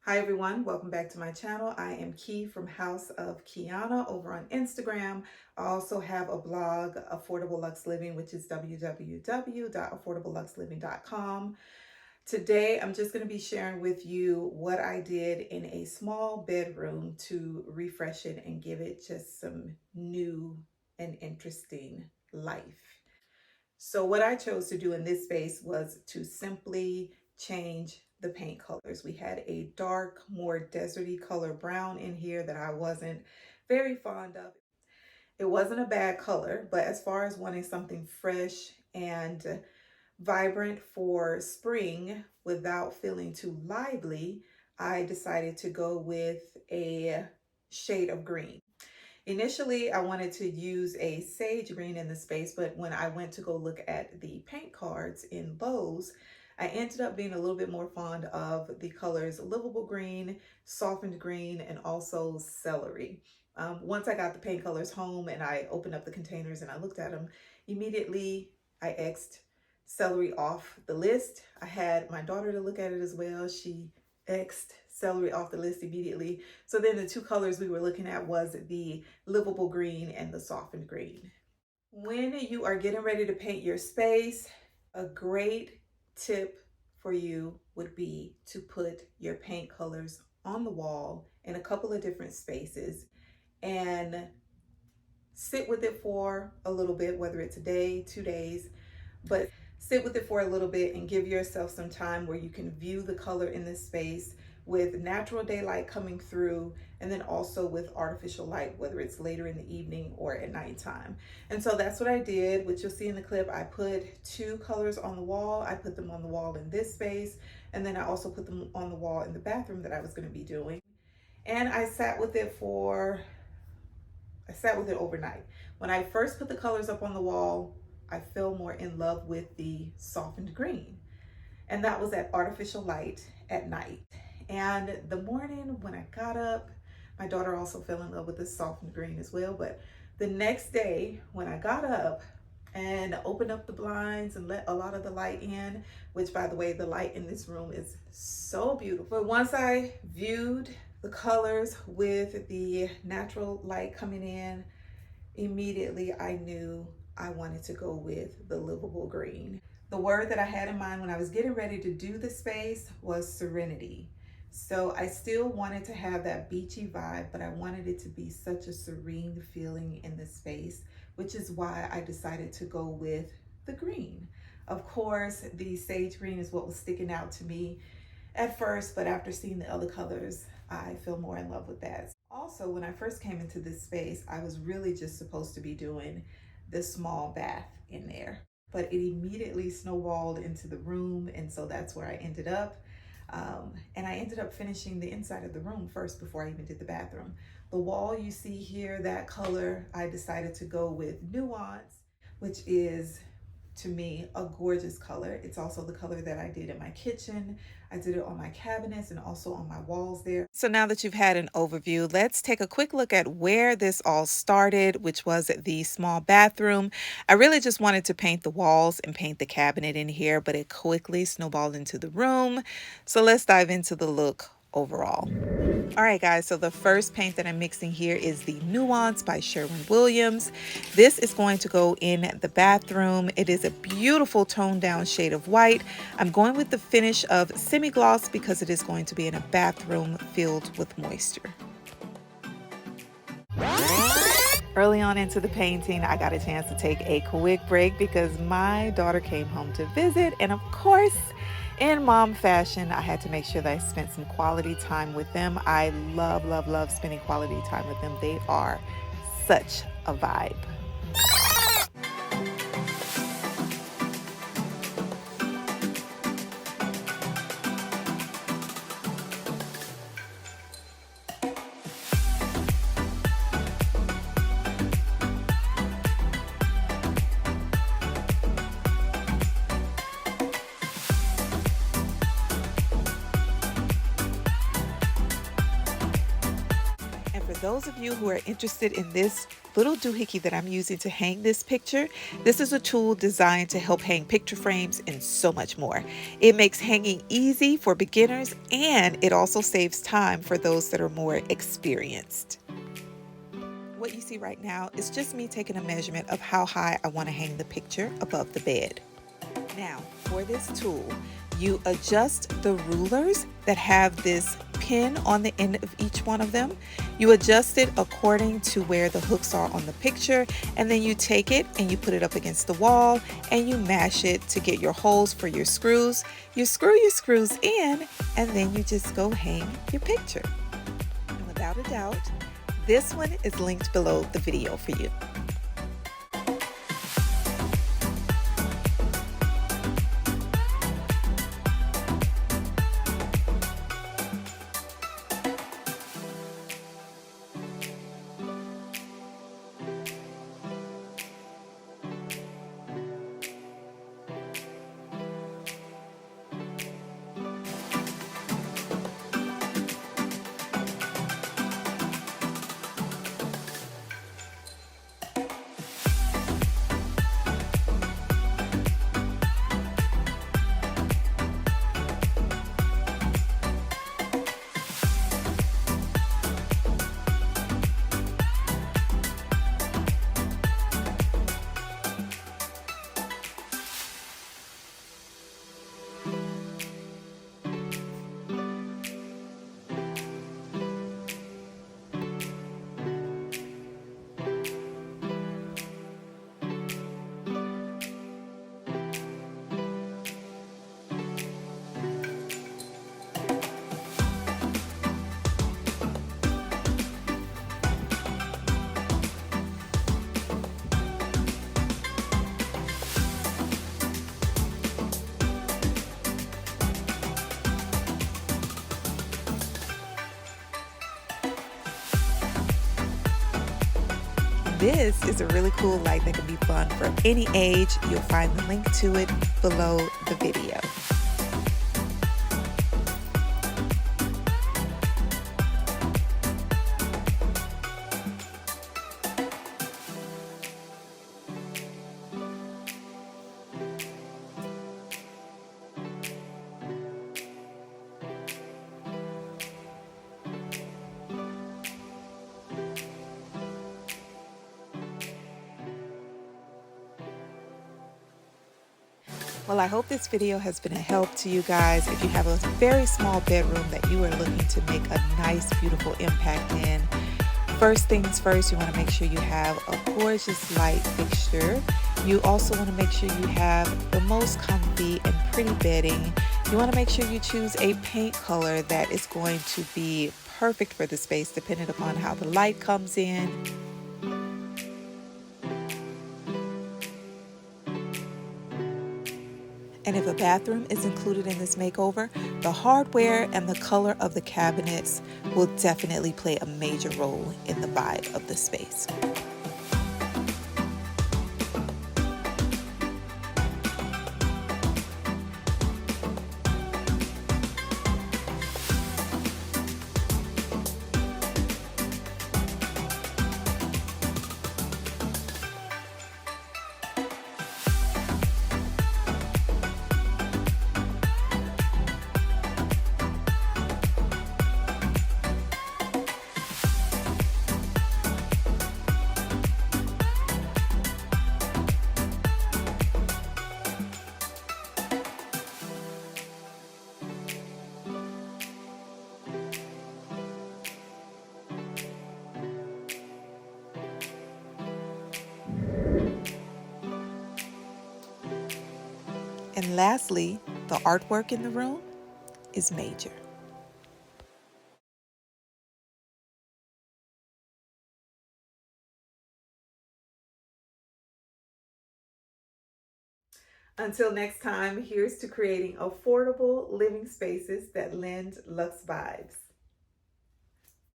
Hi everyone, welcome back to my channel. I am Key from House of Kiana over on Instagram. I also have a blog, Affordable Lux Living, which is www.affordabloluxliving.com. Today, I'm just going to be sharing with you what I did in a small bedroom to refresh it and give it just some new and interesting life. So what I chose to do in this space was to simply change the paint colors. We had a dark, more deserty color brown in here that I wasn't very fond of. It wasn't a bad color, but as far as wanting something fresh and vibrant for spring without feeling too lively, I decided to go with a shade of green. Initially, I wanted to use a sage green in the space, but when I went to go look at the paint cards in Lowe's, I ended up being a little bit more fond of the colors livable green, softened green, and also celery. Once I got the paint colors home and I opened up the containers and I looked at them, immediately I X'd celery off the list. I had my daughter to look at it as well. She X'd celery off the list immediately. So then the two colors we were looking at was the livable green and the softened green. When you are getting ready to paint your space, a great tip for you would be to put your paint colors on the wall in a couple of different spaces and sit with it for a little bit, whether it's a day, 2 days, but sit with it for a little bit and give yourself some time where you can view the color in this space with natural daylight coming through, and then also with artificial light, whether it's later in the evening or at nighttime. And so that's what I did, which you'll see in the clip. I put 2 colors on the wall. I put them on the wall in this space, and then I also put them on the wall in the bathroom that I was going to be doing. And I sat with it overnight. When I first put the colors up on the wall, I fell more in love with the softened green. And that was at artificial light at night. And the morning when I got up, my daughter also fell in love with the softened green as well. But the next day when I got up and opened up the blinds and let a lot of the light in, which by the way, the light in this room is so beautiful. But once I viewed the colors with the natural light coming in, immediately I knew I wanted to go with the livable green. The word that I had in mind when I was getting ready to do the space was serenity. So I still wanted to have that beachy vibe, but I wanted it to be such a serene feeling in the space, which is why I decided to go with the green. Of course, the sage green is what was sticking out to me at first, but after seeing the other colors, I feel more in love with that. Also, when I first came into this space, I was really just supposed to be doing this small bath in there, but it immediately snowballed into the room, and so that's where I ended up. And I ended up finishing the inside of the room first before I even did the bathroom. The wall you see here, that color, I decided to go with Nuance, which is, to me, a gorgeous color. It's also the color that I did in my kitchen. I did it on my cabinets and also on my walls there. So now that you've had an overview, let's take a quick look at where this all started, which was the small bathroom. I really just wanted to paint the walls and paint the cabinet in here, but it quickly snowballed into the room. So let's dive into the look overall. All right, guys, so the first paint that I'm mixing here is the Nuance by Sherwin-Williams. This is going to go in the bathroom. It is a beautiful toned down shade of white. I'm going with the finish of semi-gloss because it is going to be in a bathroom filled with moisture. Early on into the painting, I got a chance to take a quick break because my daughter came home to visit, and of course, in mom fashion, I had to make sure that I spent some quality time with them. I love, love, love spending quality time with them. They are such a vibe. those of you who are interested in this little doohickey that I'm using to hang this picture, this is a tool designed to help hang picture frames and so much more. It makes hanging easy for beginners, and it also saves time for those that are more experienced. What you see right now is just me taking a measurement of how high I want to hang the picture above the bed. Now, for this tool, you adjust the rulers that have this pin on the end of each one of them. You adjust it according to where the hooks are on the picture, and then you take it and you put it up against the wall and you mash it to get your holes for your screws. You screw your screws in, and then you just go hang your picture. And without a doubt, this one is linked below the video for you. This is a really cool light that can be fun for any age. You'll find the link to it below the video. Well, I hope this video has been a help to you guys. If you have a very small bedroom that you are looking to make a nice, beautiful impact in, first things first, you want to make sure you have a gorgeous light fixture. You also want to make sure you have the most comfy and pretty bedding. You want to make sure you choose a paint color that is going to be perfect for the space, depending upon how the light comes in. And if a bathroom is included in this makeover, the hardware and the color of the cabinets will definitely play a major role in the vibe of the space. And lastly, the artwork in the room is major. Until next time, here's to creating affordable living spaces that lend luxe vibes.